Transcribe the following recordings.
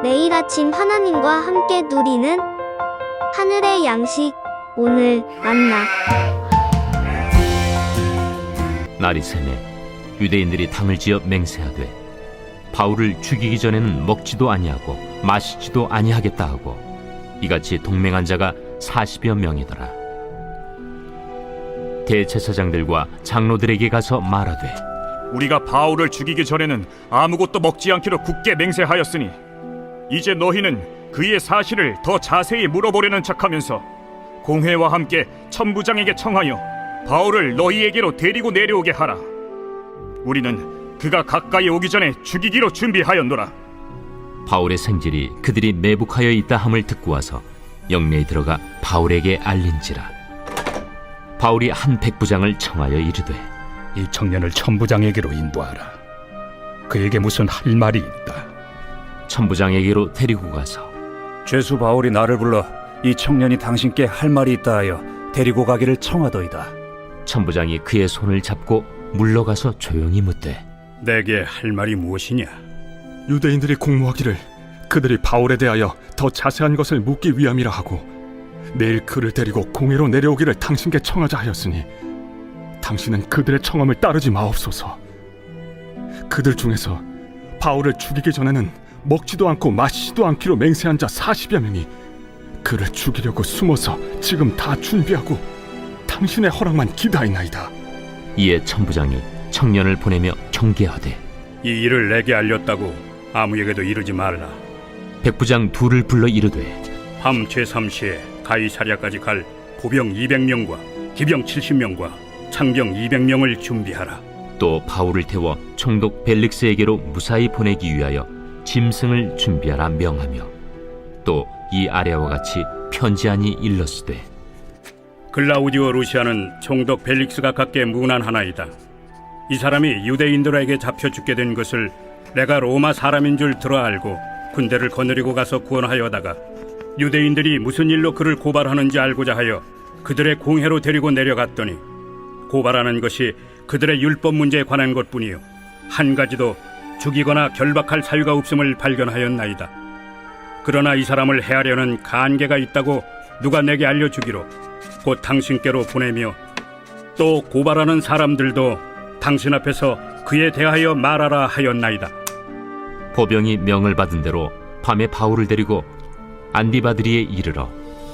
매일 아침 하나님과 함께 누리는 하늘의 양식, 오늘 만나. 날이 새매 유대인들이 당을 지어 맹세하되 바울을 죽이기 전에는 먹지도 아니하고 마시지도 아니하겠다 하고 이같이 동맹한 자가 40여 명이더라. 대제사장들과 장로들에게 가서 말하되 우리가 바울을 죽이기 전에는 아무것도 먹지 않기로 굳게 맹세하였으니 이제 너희는 그의 사실을 더 자세히 물어보려는 척하면서 공회와 함께 천부장에게 청하여 바울을 너희에게로 데리고 내려오게 하라. 우리는 그가 가까이 오기 전에 죽이기로 준비하였노라. 바울의 생질이 그들이 매복하여 있다 함을 듣고 와서 영내에 들어가 바울에게 알린지라. 바울이 한 백부장을 청하여 이르되 이 청년을 천부장에게로 인도하라. 그에게 무슨 할 말이 있다. 천부장에게로 데리고 가서 죄수 바울이 나를 불러 이 청년이 당신께 할 말이 있다 하여 데리고 가기를 청하더이다. 천부장이 그의 손을 잡고 물러가서 조용히 묻되 내게 할 말이 무엇이냐? 유대인들이 공모하기를 그들이 바울에 대하여 더 자세한 것을 묻기 위함이라 하고 내일 그를 데리고 공회로 내려오기를 당신께 청하자 하였으니 당신은 그들의 청함을 따르지 마옵소서. 그들 중에서 바울을 죽이기 전에는 먹지도 않고 마시지도 않기로 맹세한 자 40여 명이 그를 죽이려고 숨어서 지금 다 준비하고 당신의 허락만 기다리나이다. 이에 천부장이 청년을 보내며 경계하되 이 일을 내게 알렸다고 아무에게도 이르지 말라. 백부장 둘을 불러 이르되 밤 제3시에 가이사랴까지 갈 보병 200명과 기병 70명과 창병 200명을 준비하라. 또 바울을 태워 총독 벨릭스에게로 무사히 보내기 위하여 짐승을 준비하라 명하며 또 이 아래와 같이 편지하니 일렀으되 글라우디오 루시아는 총독 벨릭스가 갖게 문안하나이다. 이 사람이 유대인들에게 잡혀 죽게 된 것을 내가 로마 사람인 줄 들어 알고 군대를 거느리고 가서 구원하여다가 유대인들이 무슨 일로 그를 고발하는지 알고자 하여 그들의 공회로 데리고 내려갔더니 고발하는 것이 그들의 율법 문제에 관한 것뿐이요 한 가지도 죽이거나 결박할 사유가 없음을 발견하였나이다. 그러나 이 사람을 해하려는 간계가 있다고 누가 내게 알려주기로 곧 당신께로 보내며 또 고발하는 사람들도 당신 앞에서 그에 대하여 말하라 하였나이다. 보병이 명을 받은 대로 밤에 바울을 데리고 안디바드리에 이르러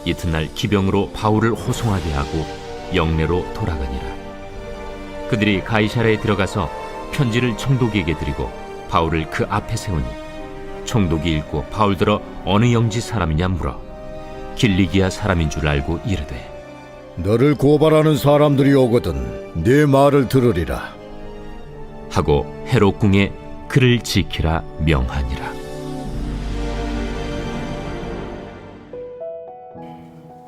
이튿날 기병으로 바울을 호송하게 하고 영내로 돌아가니라. 그들이 가이사랴에 들어가서 편지를 총독에게 드리고 바울을 그 앞에 세우니 총독이 읽고 바울더러 어느 영지 사람이냐 물어 길리기아 사람인 줄 알고 이르되 너를 고발하는 사람들이 오거든 네 말을 들으리라 하고 헤롯 궁에 그를 지키라 명하니라.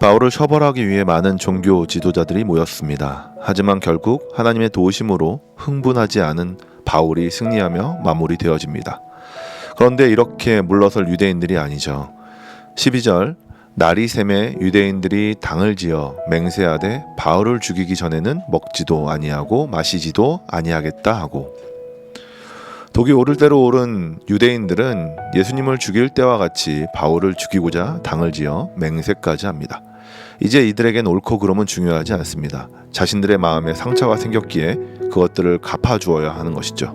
바울을 처벌하기 위해 많은 종교 지도자들이 모였습니다. 하지만 결국 하나님의 도우심으로 흥분하지 않은 바울이 승리하며 마무리되어집니다. 그런데 이렇게 물러설 유대인들이 아니죠. 12절 날이 새매 유대인들이 당을 지어 맹세하되 바울을 죽이기 전에는 먹지도 아니하고 마시지도 아니하겠다 하고 독이 오를 대로 오른 유대인들은 예수님을 죽일 때와 같이 바울을 죽이고자 당을 지어 맹세까지 합니다. 이제 이들에겐 옳고 그름은 중요하지 않습니다. 자신들의 마음에 상처가 생겼기에 그것들을 갚아주어야 하는 것이죠.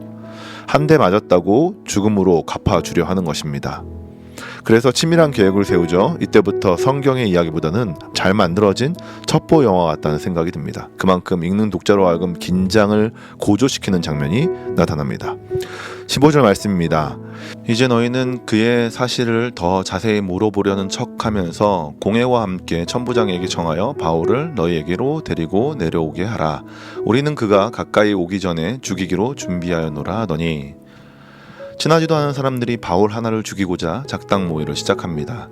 한 대 맞았다고 죽음으로 갚아주려 하는 것입니다. 그래서 치밀한 계획을 세우죠. 이때부터 성경의 이야기보다는 잘 만들어진 첩보 영화 같다는 생각이 듭니다. 그만큼 읽는 독자로 하여금 긴장을 고조시키는 장면이 나타납니다. 15절 말씀입니다. 이제 너희는 그의 사실을 더 자세히 물어보려는 척하면서 공회와 함께 천부장에게 청하여 바울을 너희에게로 데리고 내려오게 하라. 우리는 그가 가까이 오기 전에 죽이기로 준비하였노라 하더니 친하지도 않은 사람들이 바울 하나를 죽이고자 작당 모의를 시작합니다.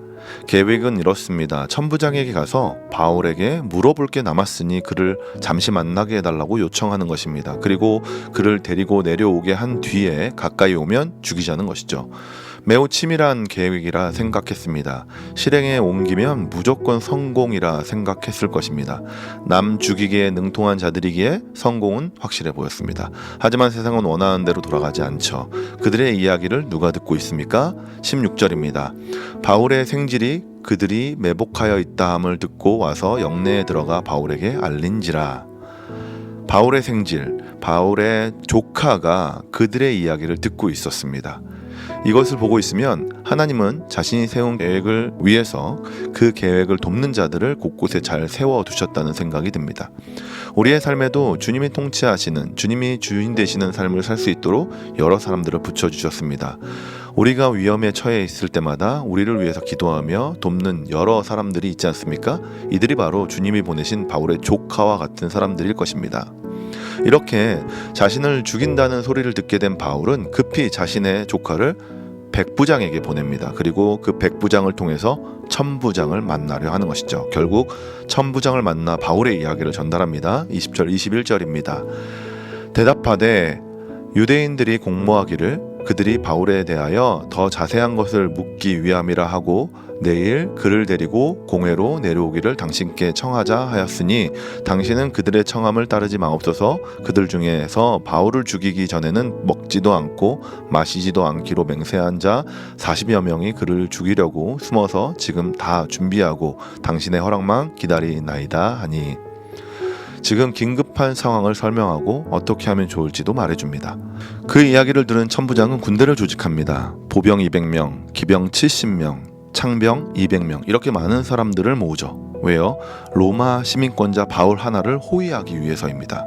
계획은 이렇습니다. 천부장에게 가서 바울에게 물어볼 게 남았으니 그를 잠시 만나게 해달라고 요청하는 것입니다. 그리고 그를 데리고 내려오게 한 뒤에 가까이 오면 죽이자는 것이죠. 매우 치밀한 계획이라 생각했습니다. 실행에 옮기면 무조건 성공이라 생각했을 것입니다. 남 죽이기에 능통한 자들이기에 성공은 확실해 보였습니다. 하지만 세상은 원하는 대로 돌아가지 않죠. 그들의 이야기를 누가 듣고 있습니까? 16절입니다. 바울의 생질이 그들이 매복하여 있다함을 듣고 와서 영내에 들어가 바울에게 알린지라. 바울의 생질, 바울의 조카가 그들의 이야기를 듣고 있었습니다. 이것을 보고 있으면 하나님은 자신이 세운 계획을 위해서 그 계획을 돕는 자들을 곳곳에 잘 세워두셨다는 생각이 듭니다. 우리의 삶에도 주님이 통치하시는, 주님이 주인 되시는 삶을 살 수 있도록 여러 사람들을 붙여주셨습니다. 우리가 위험에 처해 있을 때마다 우리를 위해서 기도하며 돕는 여러 사람들이 있지 않습니까? 이들이 바로 주님이 보내신 바울의 조카와 같은 사람들일 것입니다. 이렇게 자신을 죽인다는 소리를 듣게 된 바울은 급히 자신의 조카를 백부장에게 보냅니다. 그리고 그 백부장을 통해서 천부장을 만나려 하는 것이죠. 결국 천부장을 만나 바울의 이야기를 전달합니다. 20절 21절입니다. 대답하되 유대인들이 공모하기를 그들이 바울에 대하여 더 자세한 것을 묻기 위함이라 하고 내일 그를 데리고 공회로 내려오기를 당신께 청하자 하였으니 당신은 그들의 청함을 따르지 마옵소서. 그들 중에서 바울을 죽이기 전에는 먹지도 않고 마시지도 않기로 맹세한 자 40여 명이 그를 죽이려고 숨어서 지금 다 준비하고 당신의 허락만 기다리나이다 하니. 지금 긴급한 상황을 설명하고 어떻게 하면 좋을지도 말해줍니다. 그 이야기를 들은 천부장은 군대를 조직합니다. 보병 200명, 기병 70명, 창병 200명 이렇게 많은 사람들을 모으죠. 왜요? 로마 시민권자 바울 하나를 호위하기 위해서입니다.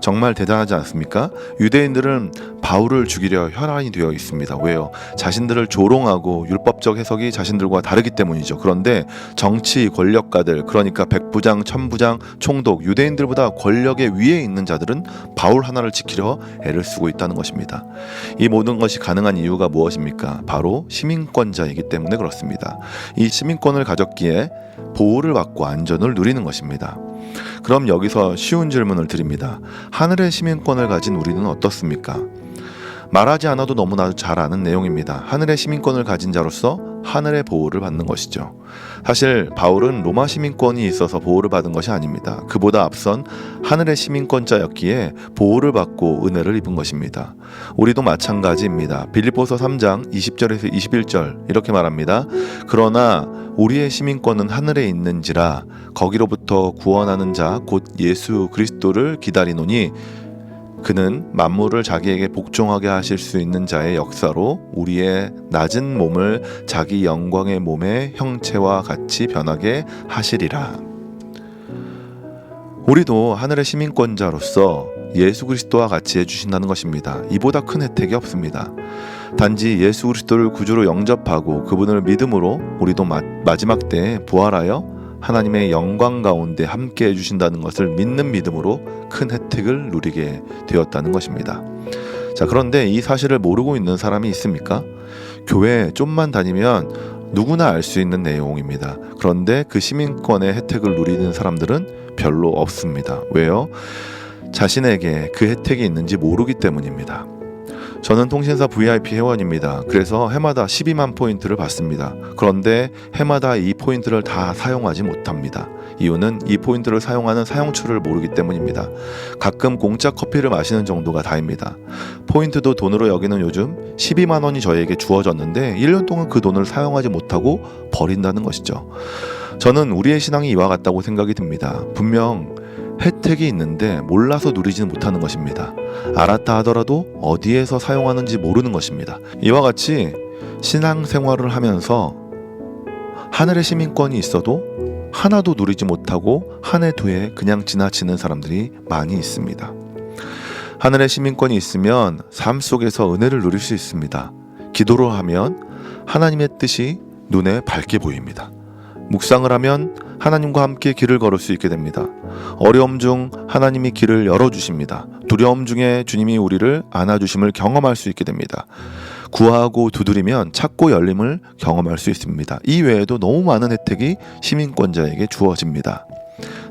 정말 대단하지 않습니까? 유대인들은 바울을 죽이려 혈안이 되어 있습니다. 왜요? 자신들을 조롱하고 율법적 해석이 자신들과 다르기 때문이죠. 그런데 정치 권력가들, 그러니까 백부장, 천부장, 총독, 유대인들보다 권력의 위에 있는 자들은 바울 하나를 지키려 애를 쓰고 있다는 것입니다. 이 모든 것이 가능한 이유가 무엇입니까? 바로 시민권자이기 때문에 그렇습니다. 이 시민권을 가졌기에 보호를 받고 안전을 누리는 것입니다. 그럼 여기서 쉬운 질문을 드립니다. 하늘의 시민권을 가진 우리는 어떻습니까? 말하지 않아도 너무나도 잘 아는 내용입니다. 하늘의 시민권을 가진 자로서 하늘의 보호를 받는 것이죠. 사실 바울은 로마 시민권이 있어서 보호를 받은 것이 아닙니다. 그보다 앞선 하늘의 시민권자였기에 보호를 받고 은혜를 입은 것입니다. 우리도 마찬가지입니다. 빌립보서 3장 20절에서 21절 이렇게 말합니다. 그러나 우리의 시민권은 하늘에 있는지라 거기로부터 구원하는 자 곧 예수 그리스도를 기다리노니 그는 만물을 자기에게 복종하게 하실 수 있는 자의 역사로 우리의 낮은 몸을 자기 영광의 몸의 형체와 같이 변하게 하시리라. 우리도 하늘의 시민권자로서 예수 그리스도와 같이 해주신다는 것입니다. 이보다 큰 혜택이 없습니다. 단지 예수 그리스도를 구주로 영접하고 그분을 믿음으로 우리도 마지막 때에 부활하여 하나님의 영광 가운데 함께 해주신다는 것을 믿는 믿음으로 큰 혜택을 누리게 되었다는 것입니다. 자, 그런데 이 사실을 모르고 있는 사람이 있습니까? 교회에 좀만 다니면 누구나 알 수 있는 내용입니다. 그런데 그 시민권의 혜택을 누리는 사람들은 별로 없습니다. 왜요? 자신에게 그 혜택이 있는지 모르기 때문입니다. 저는 통신사 VIP 회원입니다. 그래서 해마다 12만 포인트를 받습니다. 그런데 해마다 이 포인트를 다 사용하지 못합니다. 이유는 이 포인트를 사용하는 사용처를 모르기 때문입니다. 가끔 공짜 커피를 마시는 정도가 다입니다. 포인트도 돈으로 여기는 요즘 12만 원이 저에게 주어졌는데 1년 동안 그 돈을 사용하지 못하고 버린다는 것이죠. 저는 우리의 신앙이 이와 같다고 생각이 듭니다. 분명 혜택이 있는데 몰라서 누리지는 못하는 것입니다. 알았다 하더라도 어디에서 사용하는지 모르는 것입니다. 이와 같이 신앙생활을 하면서 하늘의 시민권이 있어도 하나도 누리지 못하고 한 해 두 해 그냥 지나치는 사람들이 많이 있습니다. 하늘의 시민권이 있으면 삶 속에서 은혜를 누릴 수 있습니다. 기도를 하면 하나님의 뜻이 눈에 밝게 보입니다. 묵상을 하면 하나님과 함께 길을 걸을 수 있게 됩니다. 어려움 중 하나님이 길을 열어주십니다. 두려움 중에 주님이 우리를 안아주심을 경험할 수 있게 됩니다. 구하고 두드리면 찾고 열림을 경험할 수 있습니다. 이 외에도 너무 많은 혜택이 시민권자에게 주어집니다.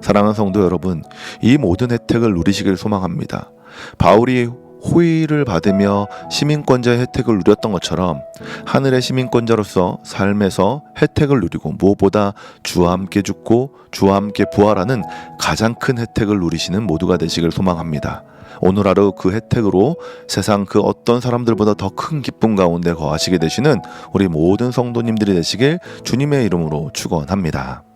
사랑하는 성도 여러분, 이 모든 혜택을 누리시길 소망합니다. 바울이 호의를 받으며 시민권자의 혜택을 누렸던 것처럼 하늘의 시민권자로서 삶에서 혜택을 누리고 무엇보다 주와 함께 죽고 주와 함께 부활하는 가장 큰 혜택을 누리시는 모두가 되시길 소망합니다. 오늘 하루 그 혜택으로 세상 그 어떤 사람들보다 더 큰 기쁨 가운데 거하시게 되시는 우리 모든 성도님들이 되시길 주님의 이름으로 축원합니다.